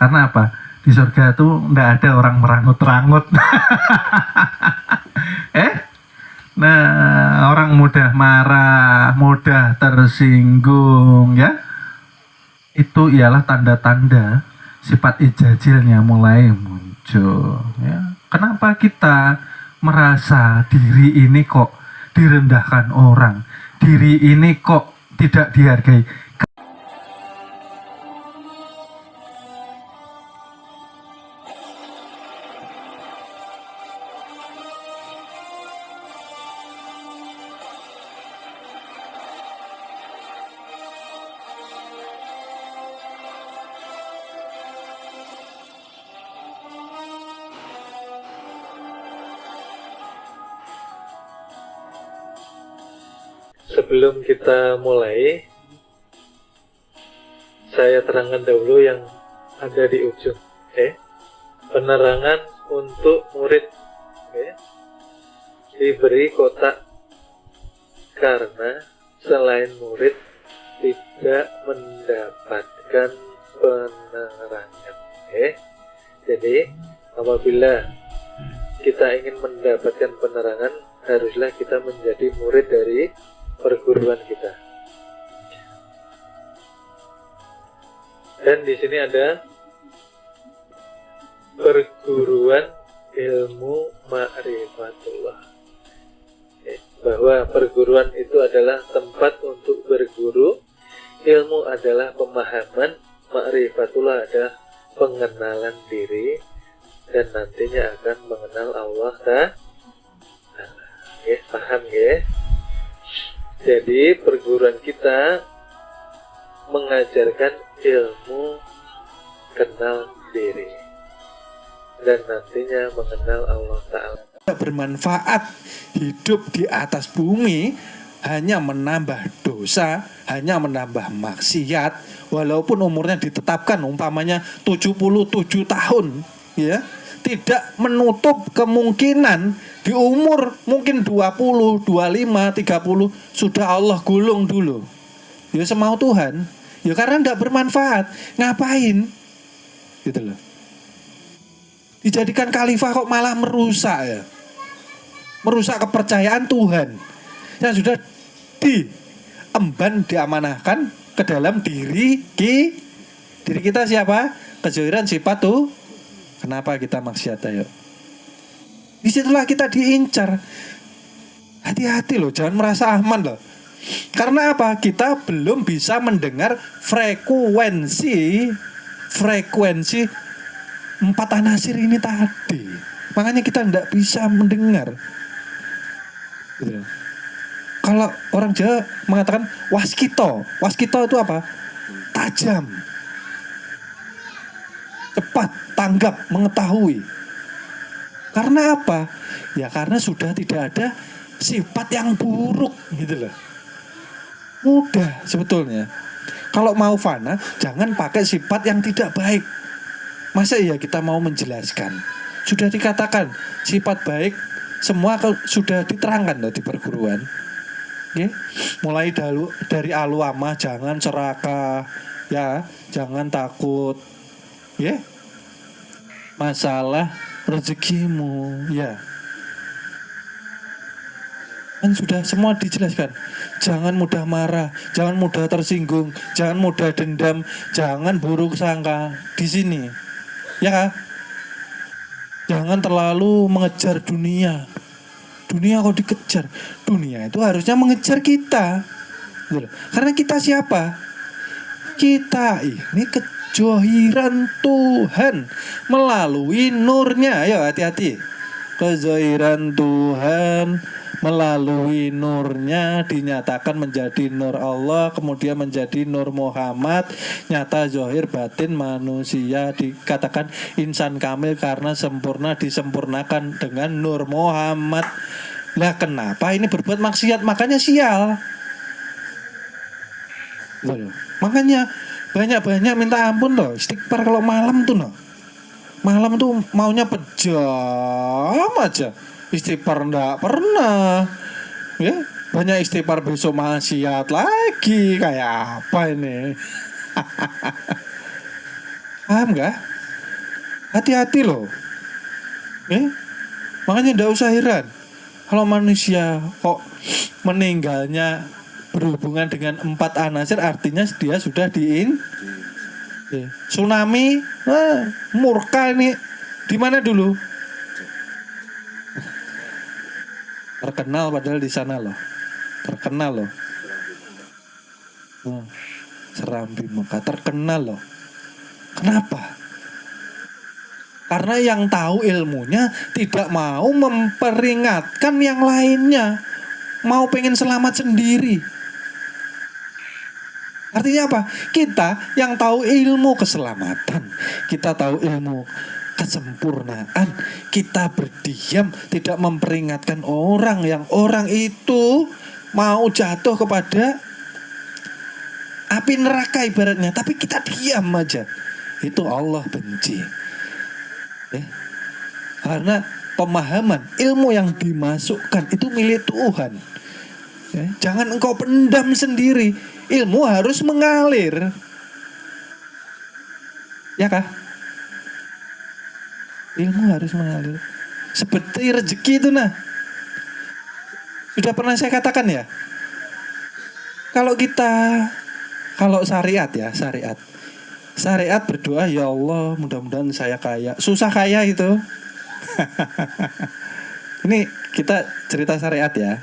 Karena apa? Di surga tuh nggak ada orang merangut-rangut. Nah, orang mudah marah, mudah tersinggung, ya. Itu ialah tanda-tanda sifat ijajilnya mulai muncul, ya. Kenapa kita merasa diri ini kok direndahkan orang, diri ini kok tidak dihargai? Sebelum kita mulai, saya terangkan dahulu yang ada di ujung. Penerangan untuk murid. Diberi kotak karena selain murid tidak mendapatkan penerangan. Jadi apabila kita ingin mendapatkan penerangan, haruslah kita menjadi murid dari perguruan kita. Dan di sini ada perguruan ilmu ma'rifatullah. Bahwa perguruan itu adalah tempat untuk berguru, ilmu adalah pemahaman, ma'rifatullah adalah pengenalan diri, dan nantinya akan mengenal Allah Ta'ala. Paham ya? Jadi perguruan kita mengajarkan ilmu kenal diri dan nantinya mengenal Allah Ta'ala. Bermanfaat hidup di atas bumi hanya menambah dosa, hanya menambah maksiat, walaupun umurnya ditetapkan umpamanya 77 tahun, ya, tidak menutup kemungkinan di umur mungkin 20, 25, 30 sudah Allah gulung dulu. Ya semau Tuhan. Ya karena tidak bermanfaat. Ngapain? Gitu loh. Dijadikan khalifah kok malah merusak ya. Merusak kepercayaan Tuhan yang sudah diemban, diamanahkan ke dalam diri kita siapa? Kezohiran sifat tuh. Kenapa kita maksiat ayo? Disitulah kita diincar. Hati-hati loh, jangan merasa aman loh. Karena apa? Kita belum bisa mendengar frekuensi empat anasir ini tadi. Makanya kita tidak bisa mendengar. Gitu. Kalau orang Jawa mengatakan waskito itu apa? Tajam, cepat, tanggap, mengetahui. Karena apa? Ya karena sudah tidak ada sifat yang buruk gitu loh. Mudah sebetulnya. Kalau mau fana, jangan pakai sifat yang tidak baik. Masa iya kita mau menjelaskan? Sudah dikatakan sifat baik semua sudah diterangkan loh di perguruan. Okay? Mulai dari aluama, jangan serakah, ya, jangan takut. Ya. Masalah rezekimu, ya. Kan sudah semua dijelaskan. Jangan mudah marah, jangan mudah tersinggung, jangan mudah dendam, jangan buruk sangka di sini. Ya. Jangan terlalu mengejar dunia. Dunia kok dikejar? Dunia itu harusnya mengejar kita. Karena kita siapa? Kita ini kezohiran Tuhan melalui nurnya. Ayo hati-hati. Kezohiran Tuhan melalui nurnya dinyatakan menjadi nur Allah, kemudian menjadi nur Muhammad, nyata zohir batin manusia, dikatakan insan kamil karena sempurna disempurnakan dengan nur Muhammad. Lah kenapa ini berbuat maksiat? Makanya sial. Makanya banyak-banyak minta ampun loh. Istighfar kalau malam tuh loh. Malam tuh maunya pejam aja. Istighfar enggak pernah. Ya, banyak istighfar besok maksiat lagi. Kayak apa ini? Paham nggak? Hati-hati loh. Makanya ndak usah heran kalau manusia kok meninggalnya berhubungan dengan 4 anasir, artinya dia sudah tsunami. Murka ini di mana dulu? Terkenal padahal di sana loh. Terkenal loh. Serambi Mekah terkenal loh. Kenapa? Karena yang tahu ilmunya tidak mau memperingatkan yang lainnya. Mau pengen selamat sendiri. Artinya apa? Kita yang tahu ilmu keselamatan, kita tahu ilmu kesempurnaan, kita berdiam tidak memperingatkan orang yang orang itu mau jatuh kepada api neraka ibaratnya, tapi kita diam aja. Itu Allah benci. Karena pemahaman ilmu yang dimasukkan itu milik Tuhan. Jangan engkau pendam sendiri. Ilmu harus mengalir. Ya kah? Ilmu harus mengalir. Seperti rezeki itu nah. Sudah pernah saya katakan ya. Kalau syariat ya, syariat berdoa, ya Allah mudah-mudahan saya kaya. Susah kaya itu. Ini kita cerita syariat ya.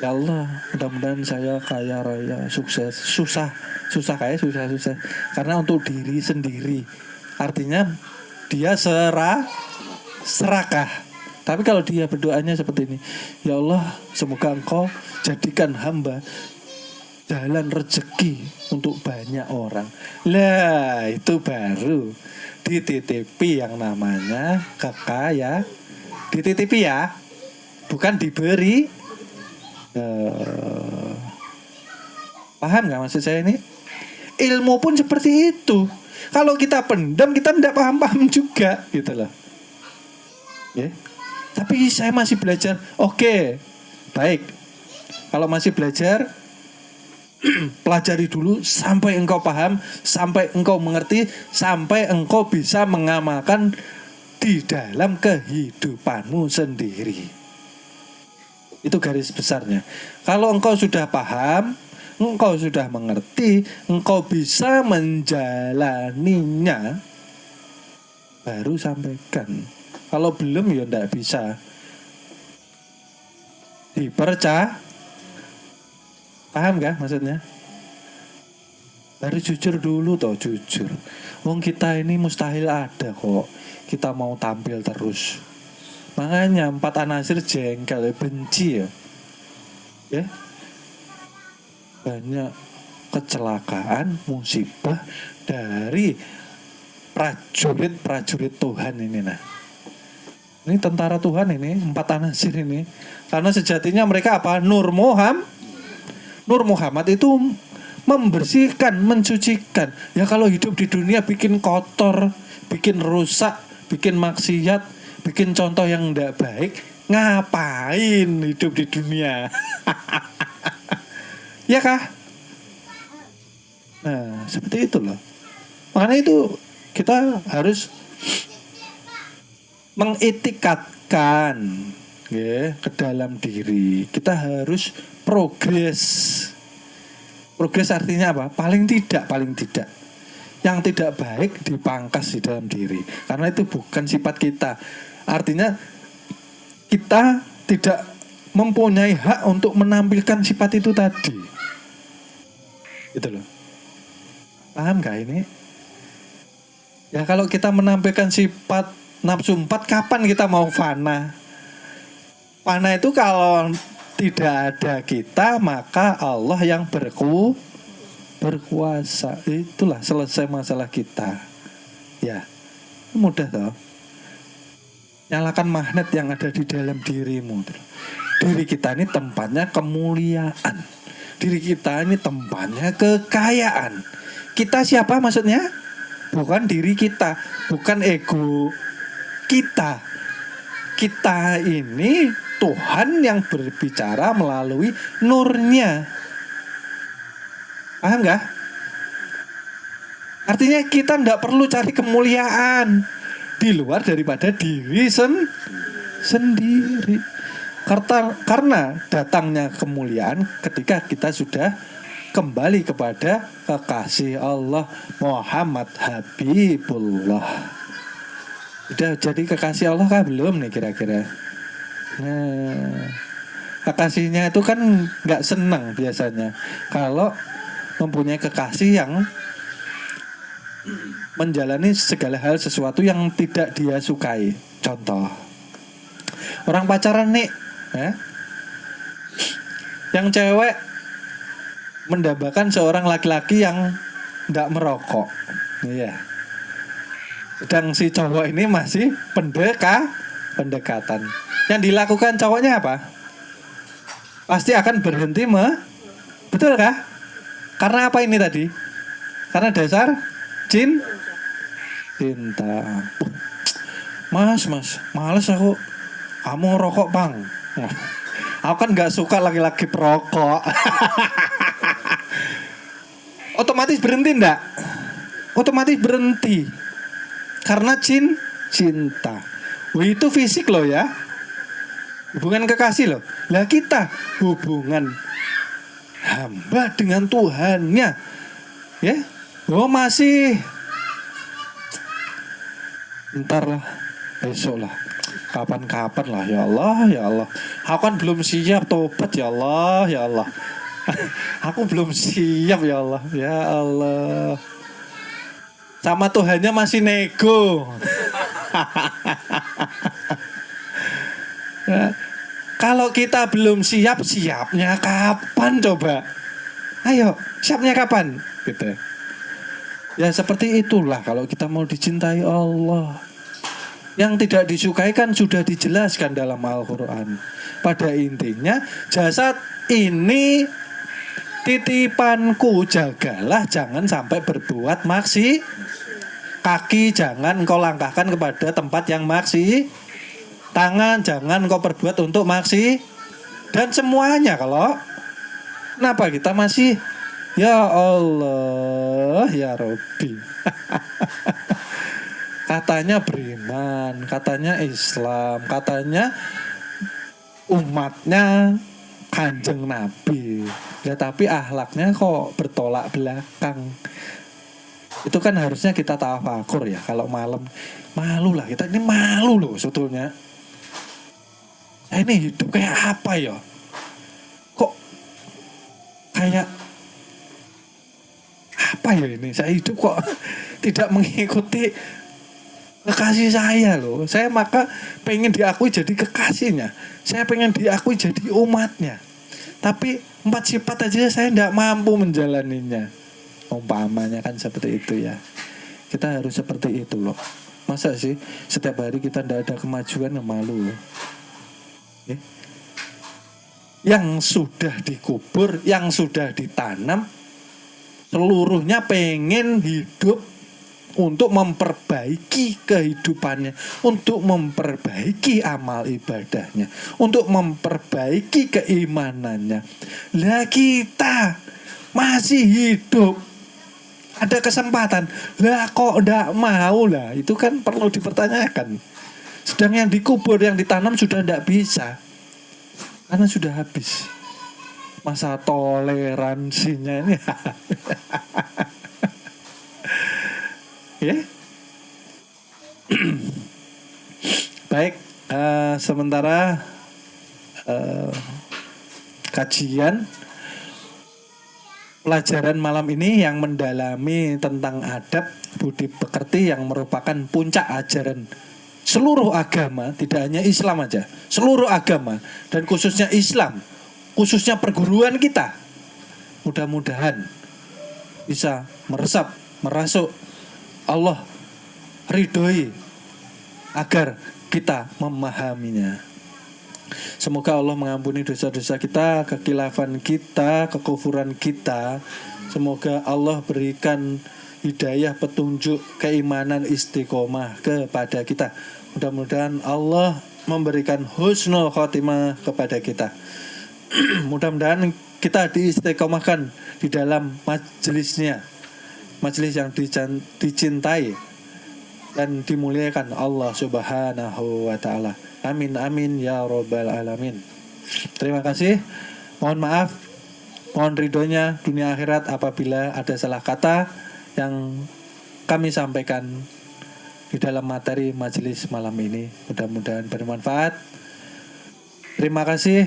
Ya Allah mudah-mudahan saya kaya raya, sukses. Susah kaya, susah. Karena untuk diri sendiri. Artinya dia serakah. Tapi kalau dia berdoanya seperti ini, ya Allah semoga engkau jadikan hamba jalan rezeki untuk banyak orang. Lah itu baru dititipi yang namanya kekaya. Dititipi ya, bukan diberi. Paham gak maksud saya ini? Ilmu pun seperti itu. Kalau kita pendam, kita tidak paham-paham juga gitu loh. Tapi saya masih belajar. Oke, baik. Kalau masih belajar, pelajari dulu sampai engkau paham, sampai engkau mengerti, sampai engkau bisa mengamalkan di dalam kehidupanmu sendiri. Itu garis besarnya. Kalau engkau sudah paham, engkau sudah mengerti, engkau bisa menjalaninya, baru sampaikan. Kalau belum ya tidak bisa dipercaya. Paham gak maksudnya? Baru jujur dulu toh, jujur. Wong kita ini mustahil ada kok kita mau tampil terus. Makanya 4 anasir jengkel, benci ya. Banyak kecelakaan, musibah dari prajurit Tuhan ini nah. Ini tentara Tuhan ini, 4 anasir ini. Karena sejatinya mereka apa? Nur Muhammad itu membersihkan, mensucikan. Ya kalau hidup di dunia bikin kotor, bikin rusak, bikin maksiat, bikin contoh yang tidak baik, ngapain hidup di dunia? Ya kah? Nah, seperti itu loh. Makanya itu kita harus mengetikatkan ke dalam diri. Kita harus progres. Progres artinya apa? Paling tidak yang tidak baik dipangkas di dalam diri. Karena itu bukan sifat kita. Artinya kita tidak mempunyai hak untuk menampilkan sifat itu tadi. Gitu loh. Paham gak ini? Ya kalau kita menampilkan sifat nafsu 4, kapan kita mau fana? Fana itu kalau tidak ada kita, maka Allah yang berkuasa. Itulah selesai masalah kita. Ya, mudah toh. Nyalakan magnet yang ada di dalam dirimu. Diri kita ini tempatnya kemuliaan. Diri kita ini tempatnya kekayaan. Kita siapa maksudnya? Bukan diri kita, bukan ego kita. Kita ini Tuhan yang berbicara melalui nurnya. Paham gak? Artinya kita tidak perlu cari kemuliaan di luar daripada diri sendiri. Karena datangnya kemuliaan ketika kita sudah kembali kepada kekasih Allah Muhammad Habibullah. Udah jadi kekasih Allah kah belum nih kira-kira? Nah, kekasihnya itu kan nggak senang biasanya kalau mempunyai kekasih yang menjalani segala hal sesuatu yang tidak dia sukai. Contoh, orang pacaran nih, yang cewek mendambakan seorang laki-laki yang nggak merokok, iya. Sedang si cowok ini masih pendekatan. Yang dilakukan cowoknya apa? Pasti akan berhenti betul kah? Karena apa ini tadi? Karena dasar cinta. Mas, males aku. Kamu rokok, Bang. Aku kan nggak suka laki-laki perokok. Otomatis berhenti enggak? Otomatis berhenti. Karena cinta. Itu fisik loh ya. Hubungan kekasih loh. Lah kita hubungan hamba dengan Tuhannya. Ya. Oh masih. Ntar lah. Besok lah. Kapan-kapan lah ya Allah. Aku kan belum siap tobat ya Allah. Aku belum siap ya Allah. Ya Allah. Sama Tuhannya masih nego. Ya, kalau kita belum siap, siapnya kapan coba? Ayo, siapnya kapan? Gitu. Ya seperti itulah kalau kita mau dicintai Allah. Yang tidak disukai kan sudah dijelaskan dalam Al-Quran. Pada intinya jasad ini titipanku, jagalah jangan sampai berbuat maksi. Kaki jangan engkau langkahkan kepada tempat yang maksi. Tangan jangan engkau perbuat untuk maksi. Dan semuanya kalau kenapa kita masih ya Allah ya Rabbi. Katanya beriman, katanya Islam, katanya umatnya Kanjeng Nabi. Ya tapi akhlaknya kok bertolak belakang. Itu kan harusnya kita tafakur ya. Kalau malam malu lah, kita ini malu loh sebetulnya. Ini hidup kayak apa ya? Kok kayak apa ya ini? Saya hidup kok tidak mengikuti kekasih saya loh. Saya maka pengen diakui jadi kekasihnya. Saya pengen diakui jadi umatnya. Tapi 4 sifat aja saya tidak mampu menjalaninya. Umpamanya kan seperti itu ya. Kita harus seperti itu loh. Masa sih setiap hari kita tidak ada kemajuan, yang malu loh. Yang sudah dikubur, yang sudah ditanam, seluruhnya pengen hidup untuk memperbaiki kehidupannya, untuk memperbaiki amal ibadahnya, untuk memperbaiki keimanannya. Lah kita masih hidup, ada kesempatan, lah kok ndak mau lah, itu kan perlu dipertanyakan. Sedang yang dikubur, yang ditanam sudah ndak bisa, karena sudah habis masa toleransinya ini. Ya. Baik, sementara kajian pelajaran malam ini yang mendalami tentang adab budi pekerti yang merupakan puncak ajaran seluruh agama, tidak hanya Islam aja, seluruh agama dan khususnya Islam, khususnya perguruan kita. Mudah-mudahan bisa meresap, merasuk, Allah ridhoi agar kita memahaminya. Semoga Allah mengampuni dosa-dosa kita, kekhilafan kita, kekufuran kita. Semoga Allah berikan hidayah, petunjuk, keimanan, istiqomah kepada kita. Mudah-mudahan Allah memberikan husnul khotimah kepada kita. Mudah-mudahan kita diistiqomahkan di dalam majelisnya, majelis yang dicintai dan dimuliakan Allah Subhanahu wa taala. Amin amin ya rabbal alamin. Terima kasih. Mohon maaf, mohon ridhonya dunia akhirat apabila ada salah kata yang kami sampaikan di dalam materi majelis malam ini. Mudah-mudahan bermanfaat. Terima kasih.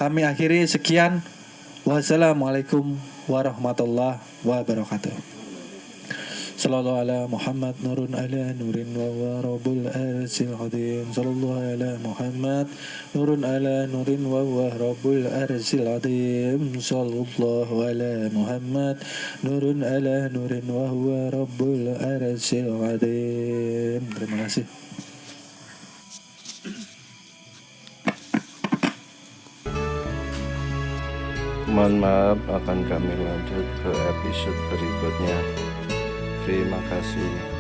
Kami akhiri sekian. Wassalamualaikum warahmatullahi wabarakatuh. Sallallahu ala Muhammad nurun ala nurin wa huwa rabbul arsil azim. Sallallahu ala Muhammad nurun ala nurin wa huwa rabbul arsil azim. Sallallahu ala Muhammad nurun ala nurin wa huwa rabbul arsil azim. Terima kasih. Mohon maaf, akan kami lanjut ke episode berikutnya. Terima kasih.